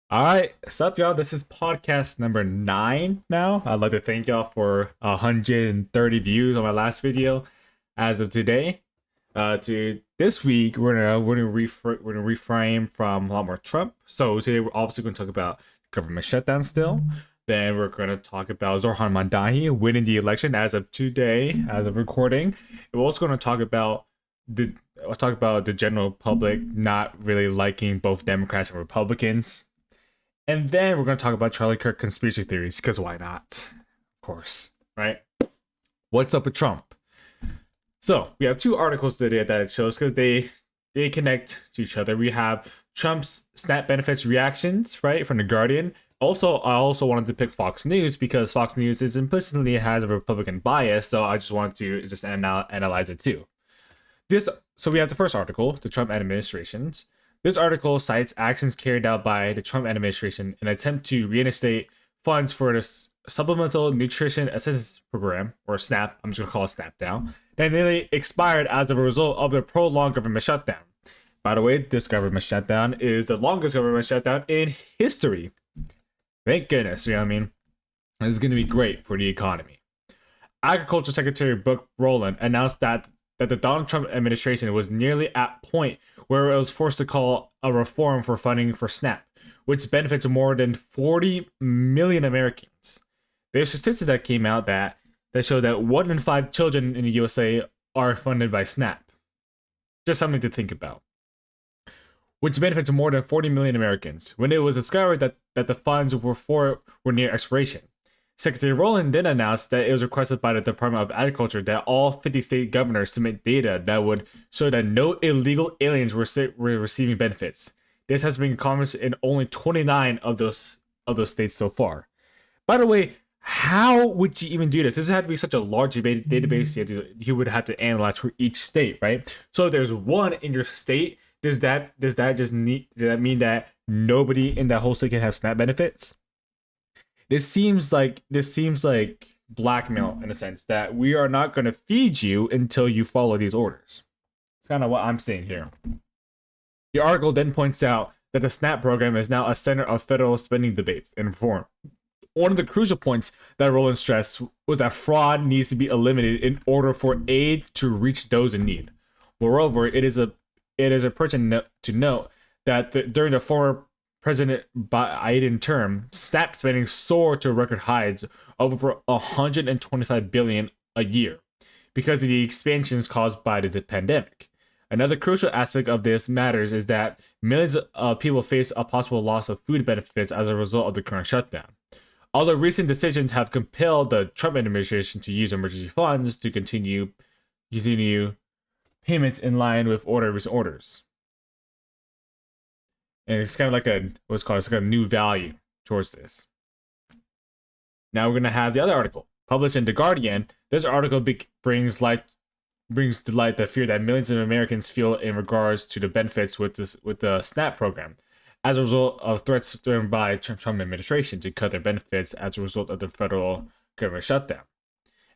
All right, sup, y'all? This is podcast number 9 now. I'd like to thank y'all for 130 views on my last video. As of today, to this week, we're gonna reframe from a lot more Trump. So today we're obviously gonna talk about government shutdown still. Then we're gonna talk about Zohran Mamdani winning the election as of today, as of recording. And we're also gonna talk about the the general public not really liking both Democrats and Republicans, and then we're going to talk about Charlie Kirk conspiracy theories, because why not? Of course, right? What's up with Trump? So we have two articles today that it shows because they connect to each other. We have Trump's SNAP benefits reactions, right, from the Guardian. Also, I also wanted to pick Fox News because Fox News is implicitly has a Republican bias, so I just wanted to just analyze it too. So we have the first article, the Trump administrations. This article cites actions carried out by the Trump administration in an attempt to reinstate funds for the Supplemental Nutrition Assistance Program, or SNAP. I'm just gonna call it SNAP now. That nearly expired as a result of the prolonged government shutdown. By the way, this government shutdown is the longest government shutdown in history. Thank goodness, you know what I mean? This is gonna be great for the economy. Agriculture Secretary Brooke Rowland announced that the Donald Trump administration was nearly at point where it was forced to call a reform for funding for SNAP, which benefits more than 40 million Americans. There's statistics that came out that show that 1 in 5 children in the USA are funded by SNAP. Just something to think about. Which benefits more than 40 million Americans when it was discovered that the funds were near expiration. Secretary Rowland then announced that it was requested by the Department of Agriculture that all 50 state governors submit data that would show that no illegal aliens were receiving benefits. This has been accomplished in only 29 of those states so far. By the way, how would you even do this? This had to be such a large database you would have to analyze for each state, right? So if there's one in your state, does that mean that nobody in that whole state can have SNAP benefits? This seems like blackmail in a sense that we are not going to feed you until you follow these orders. It's kind of what I'm saying here. The article then points out that the SNAP program is now a center of federal spending debates and reform. One of the crucial points that Rowland stressed was that fraud needs to be eliminated in order for aid to reach those in need. Moreover, it is a pertinent to note that during the former President Biden term, SNAP spending soared to record highs of over 125 billion a year because of the expansions caused by the pandemic. Another crucial aspect of this matters is that millions of people face a possible loss of food benefits as a result of the current shutdown. Although recent decisions have compelled the Trump administration to use emergency funds to continue payments in line with recent orders. And it's kind of like it's like a new value towards this. Now we're gonna have the other article published in The Guardian. This article brings to light the fear that millions of Americans feel in regards to the benefits with the SNAP program, as a result of threats thrown by Trump administration to cut their benefits as a result of the federal government shutdown.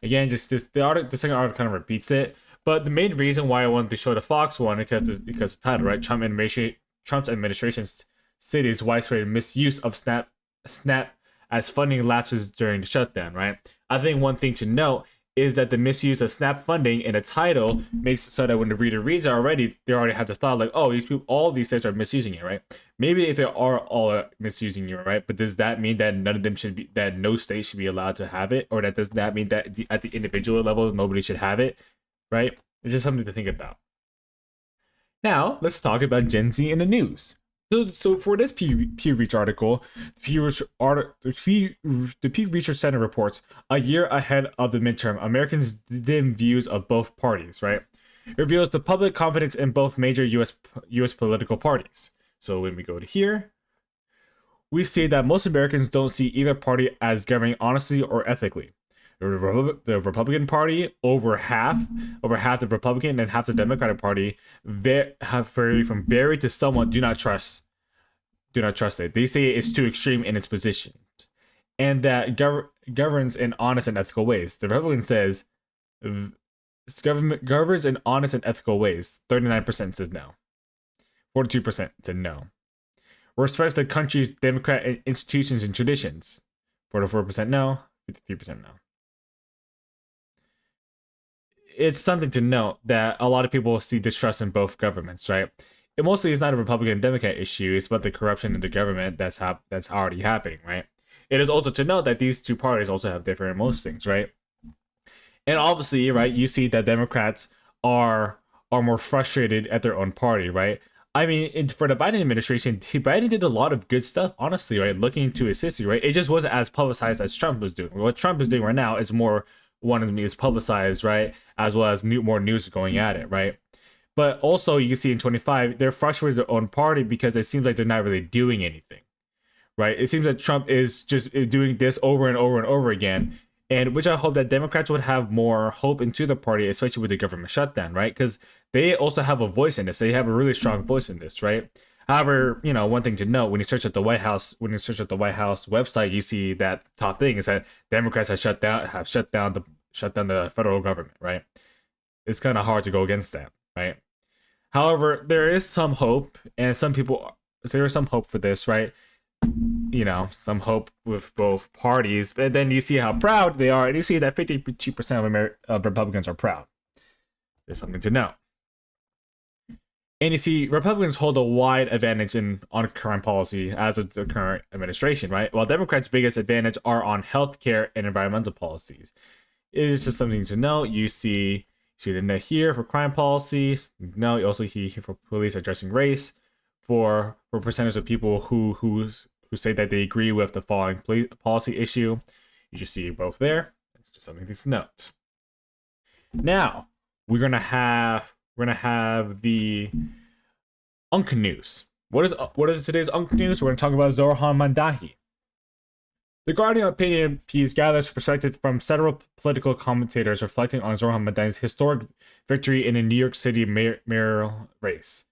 Again, the second article kind of repeats it, but the main reason why I wanted to show the Fox one because the title, right? Trump's administration cited widespread misuse of SNAP as funding lapses during the shutdown, right? I think one thing to note is that the misuse of SNAP funding in the title makes it so that when the reader reads it already, they already have the thought like, oh, all these states are misusing it, right? Maybe if they are all misusing it, right? But does that mean that that no state should be allowed to have it? Or does that mean that at the individual level, nobody should have it, right? It's just something to think about. Now, let's talk about Gen Z in the news. So for this Pew Research article, the Pew Research Center reports a year ahead of the midterm, Americans' dim views of both parties, right? It reveals the public confidence in both major U.S. political parties. So when we go to here, we see that most Americans don't see either party as governing honestly or ethically. The Republican Party, over half the Republican and half the Democratic Party, have from very to somewhat do not trust it. They say it's too extreme in its position, and that governs in honest and ethical ways. The Republican says government governs in honest and ethical ways. 39% says no. 42% said no. respects the country's democratic institutions and traditions. 44% no, 53% no. It's something to note that a lot of people see distrust in both governments, right? It mostly is not a Republican and Democrat issue, it's about the corruption in the government that's already happening, right? It is also to note that these two parties also have different most things, right? And obviously, right, you see that Democrats are more frustrated at their own party, right? I mean, for the Biden administration, Biden did a lot of good stuff, honestly, right? Looking into his history, right? It just wasn't as publicized as Trump was doing. What Trump is doing right now is more one of me is publicized, right? As well as more news going at it, right? But also, you can see in 25, they're frustrated with their own party because it seems like they're not really doing anything, right? It seems that Trump is just doing this over and over and over again. And which I hope that Democrats would have more hope into the party, especially with the government shutdown, right? Because they also have a voice in this. They have a really strong voice in this, right? However, one thing to note when you search at the White House, website, you see that top thing is that Democrats have shut down the federal government, right? It's kind of hard to go against that, right? However, there is some hope, and there is some hope for this, right? Some hope with both parties, but then you see how proud they are, and you see that 52% of Republicans are proud. There's something to know. And you see, Republicans hold a wide advantage on crime policy as of the current administration, right? While Democrats' biggest advantage are on healthcare and environmental policies. It is just something to know. You see the net here for crime policies. No, you also see here for police addressing race, for percentage of people who say that they agree with the following policy issue. You just see both there. It's just something to note. Now we're gonna have the Unk News. What is today's Unk News? We're gonna talk about Zohran Mamdani. The Guardian opinion piece gathers perspective from several political commentators reflecting on Zohran Mamdani's historic victory in a New York City mayoral race.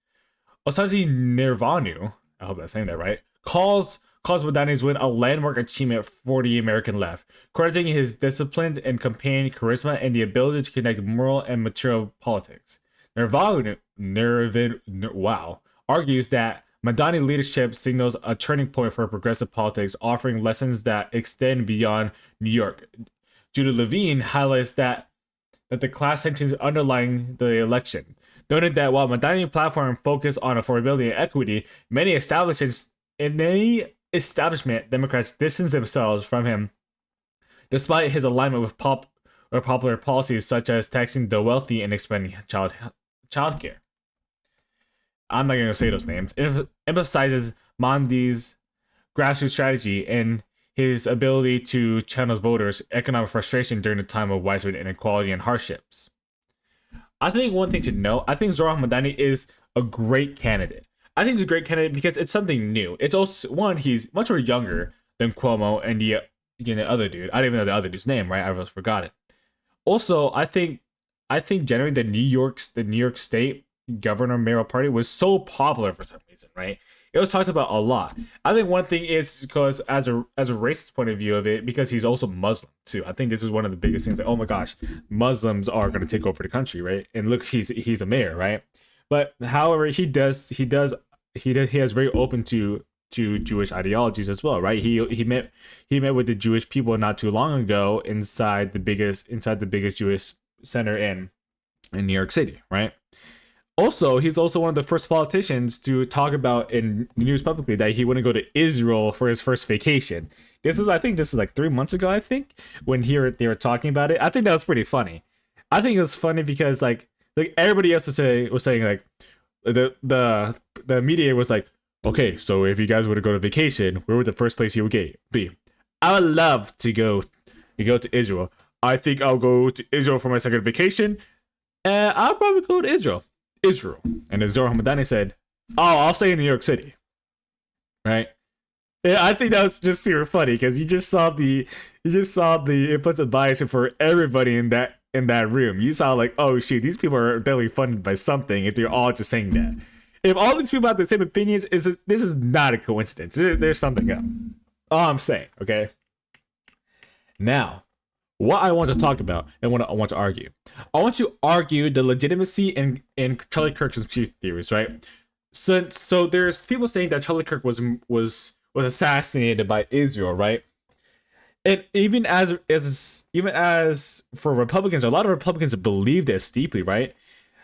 Osaji Nirvanu, I hope I'm saying that right, calls Mamdani's win a landmark achievement for the American left, crediting his disciplined and campaign charisma and the ability to connect moral and material politics. Nirvanu argues that Mamdani leadership signals a turning point for progressive politics, offering lessons that extend beyond New York. Judah Levine highlights that the class tensions underlying the election, noted that while Mamdani's platform focused on affordability and equity, many establishment Democrats distance themselves from him, despite his alignment with popular policies such as taxing the wealthy and expanding childcare. I'm not going to say those names. It emphasizes Mamdani's grassroots strategy and his ability to channel voters' economic frustration during a time of widespread inequality and hardships. I think one thing to note, I think Zohran Mamdani is a great candidate. I think he's a great candidate because it's something new. It's also, one, he's much more younger than Cuomo and the other dude. I don't even know the other dude's name, right? I almost forgot it. Also, I think generally the New York State governor mayoral party was so popular for some reason, right? It was talked about a lot. I think one thing is because as a racist point of view of it, because he's also Muslim too. I think this is one of the biggest things. Like, oh my gosh, Muslims are going to take over the country, right? And look, he's a mayor, right? But however, he is very open to Jewish ideologies as well, right? He met with the Jewish people not too long ago inside the biggest Jewish center in New York City, right? Also, he's also one of the first politicians to talk about in the news publicly that he wouldn't go to Israel for his first vacation. I think this is like 3 months ago, I think, when they were talking about it. I think that was pretty funny. I think it was funny because like everybody else was saying like the media was like, okay, so if you guys were to go to vacation, where would the first place you would be? I would love to go to Israel. I think I'll go to Israel for my second vacation. I'll probably go to Israel. And then Zohran Mamdani said, oh, I'll stay in New York City. Right? Yeah, I think that was just super funny because you just saw the implicit bias for everybody in that room. You saw like, oh shoot, these people are definitely funded by something if they're all just saying that. If all these people have the same opinions, this is not a coincidence. There's something up. All I'm saying, okay? Now, what I want to talk about and what I want to argue. I want to argue the legitimacy in Charlie Kirk's conspiracy theories, right? So there's people saying that Charlie Kirk was assassinated by Israel, right? And even as for Republicans, a lot of Republicans believe this deeply, right?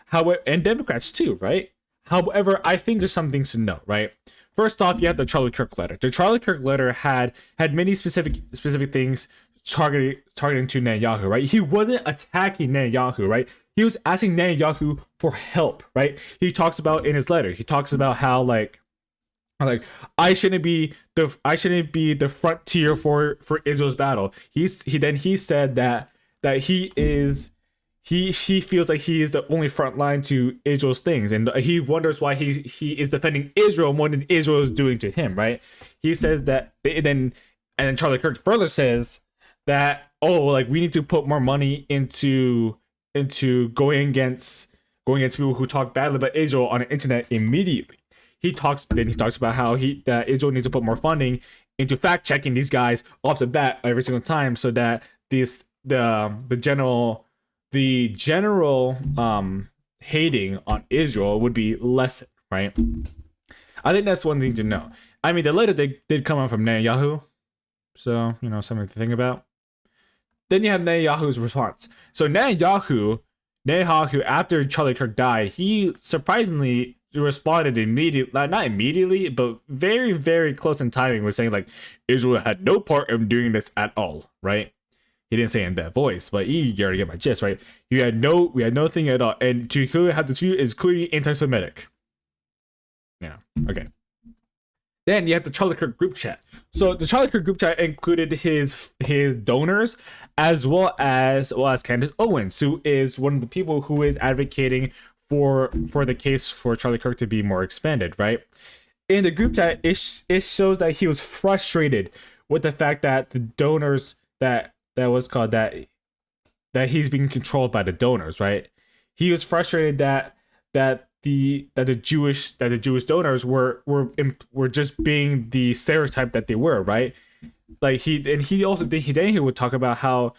However, and Democrats too, right? However, I think there's some things to note, right? First off, you have the Charlie Kirk letter. The Charlie Kirk letter had many specific things targeting to Netanyahu, right? He wasn't attacking Netanyahu, right? He was asking Netanyahu for help, right? He talks about in his letter. He talks about how like I shouldn't be the frontier for Israel's battle. He said that he feels like he is the only front line to Israel's things, and he wonders why he is defending Israel more than Israel is doing to him, right? He says that, and then Charlie Kirk further says that, oh, like we need to put more money into going against people who talk badly about Israel on the internet immediately. He talks about how that Israel needs to put more funding into fact checking these guys off the bat every single time, so that the general hating on Israel would be lessened, right? I think that's one thing to know. I mean, the letter did come out from Netanyahu, so something to think about. Then you have Netanyahu's response. So Netanyahu, after Charlie Kirk died, he surprisingly responded immediately, not immediately, but very, very close in timing, was saying like Israel had no part in doing this at all, right? He didn't say it in that voice, but you already get my gist, right? We had nothing at all, and to clearly have the view is clearly anti-Semitic. Yeah, okay. Then you have the Charlie Kirk group chat. So the Charlie Kirk group chat included his donors as well as Candace Owens, who is one of the people who is advocating for the case for Charlie Kirk to be more expanded, right? In the group chat, it shows that he was frustrated with the fact that the donors that he's being controlled by the donors, right? He was frustrated that the Jewish donors were just being the stereotype that they were, right? Like he would talk about how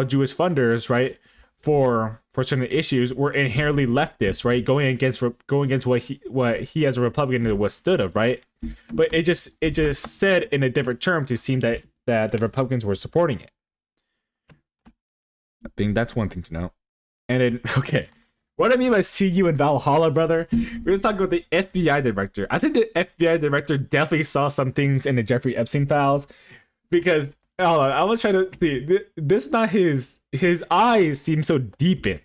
Jewish funders, right, for certain issues were inherently leftist, right, going against what he as a Republican was stood of, right? But it just said in a different term to seem that the Republicans were supporting it. I think that's one thing to know. And then, okay, what I mean by see you in Valhalla, brother, we're just talking about the FBI director. I think the FBI director definitely saw some things in the Jeffrey Epstein files, because hold on, I was trying to see. This is not his eyes seem so deep in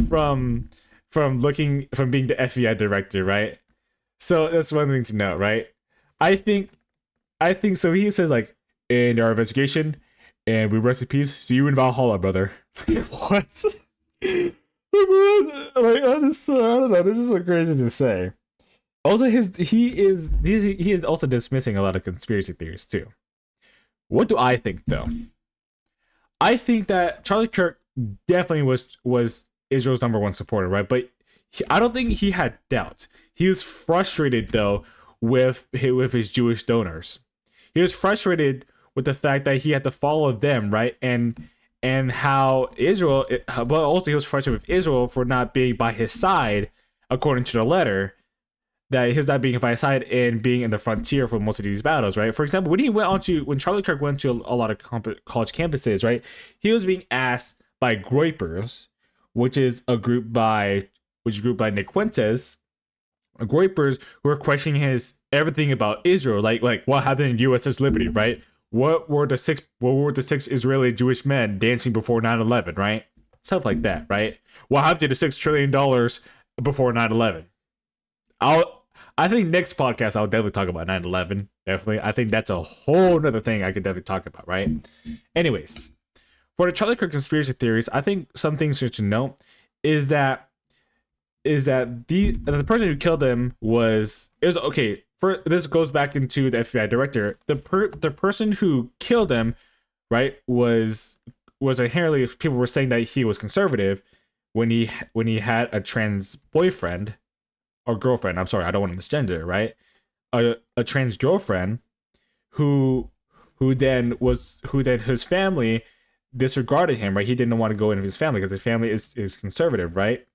from being the FBI director, right? So that's one thing to know, right? I think so. He says like, in our investigation, and we rest in peace. See you in Valhalla, brother. What? Like, I don't know. This is so crazy to say. Also, he is also dismissing a lot of conspiracy theories too. What do I think though? I think that Charlie Kirk definitely was Israel's number one supporter, right? But I don't think he had doubts. He was frustrated though with his Jewish donors. He was frustrated with the fact that he had to follow them, right? And how Israel, but also he was frustrated with Israel for not being by his side, according to the letter, that he was not being by his side and being in the frontier for most of these battles, right? For example, when Charlie Kirk went to a lot of college campuses, right, he was being asked by Groypers, which is a group by Nick Fuentes, Groypers, who are questioning his everything about Israel, like what happened in USS Liberty, right? What were the six Israeli Jewish men dancing before 9/11, right? Stuff like that, right? What happened to the $6 trillion before 9/11? I think next podcast I'll definitely talk about 9/11. Definitely. I think that's a whole nother thing I could definitely talk about, right? Anyways, for the Charlie Kirk conspiracy theories, I think some things you should know is that the person who killed him was okay. This goes back into the FBI director. The person who killed him, right, was inherently, people were saying that he was conservative when he had a trans boyfriend or girlfriend. I'm sorry, I don't want to misgender, right? A trans girlfriend who then his family disregarded him, right? He didn't want to go into his family because his family is conservative, right?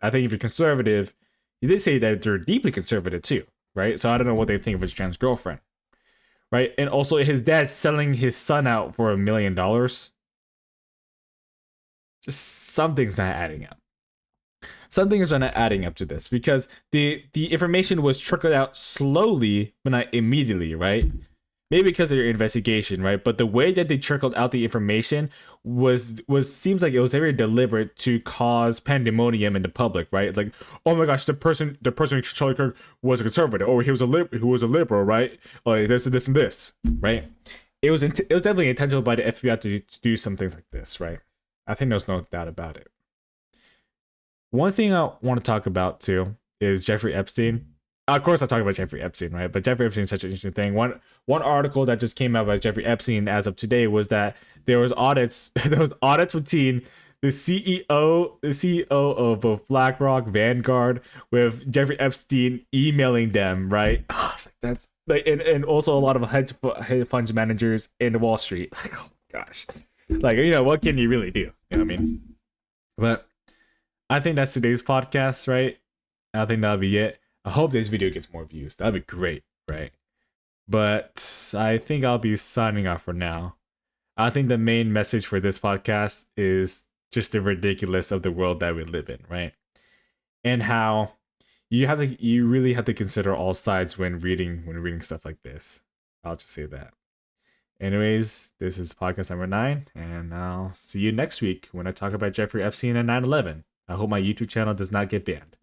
I think if you're conservative, He did say that they're deeply conservative too, right? So I don't know what they think of his trans girlfriend, right? And also his dad selling his son out for $1 million. Just something's not adding up. Something is not adding up to this because the information was trickled out slowly, but not immediately, right? Maybe because of your investigation, right? But the way that they trickled out the information was seems like it was very deliberate to cause pandemonium in the public, right? It's like, oh my gosh, the person Charlie Kirk was a conservative, or he was a liberal, right? Like this and this and this, right? It was definitely intentional by the FBI to do some things like this, right? I think there's no doubt about it. One thing I want to talk about too is Jeffrey Epstein. Of course, I talk about Jeffrey Epstein, right? But Jeffrey Epstein is such an interesting thing. One article that just came out by Jeffrey Epstein as of today was that there was audits. There was audits between the CEO of both BlackRock, Vanguard, with Jeffrey Epstein emailing them, right? That's like, and also a lot of hedge fund managers in Wall Street. Like, oh gosh, like what can you really do? You know what I mean? But I think that's today's podcast, right? I think that'll be it. I hope this video gets more views. That'd be great, right? But I think I'll be signing off for now. I think the main message for this podcast is just the ridiculous of the world that we live in, right? And how you really have to consider all sides when reading stuff like this. I'll just say that. Anyways, this is podcast number 9, and I'll see you next week when I talk about Jeffrey Epstein and 9/11. I hope my YouTube channel does not get banned.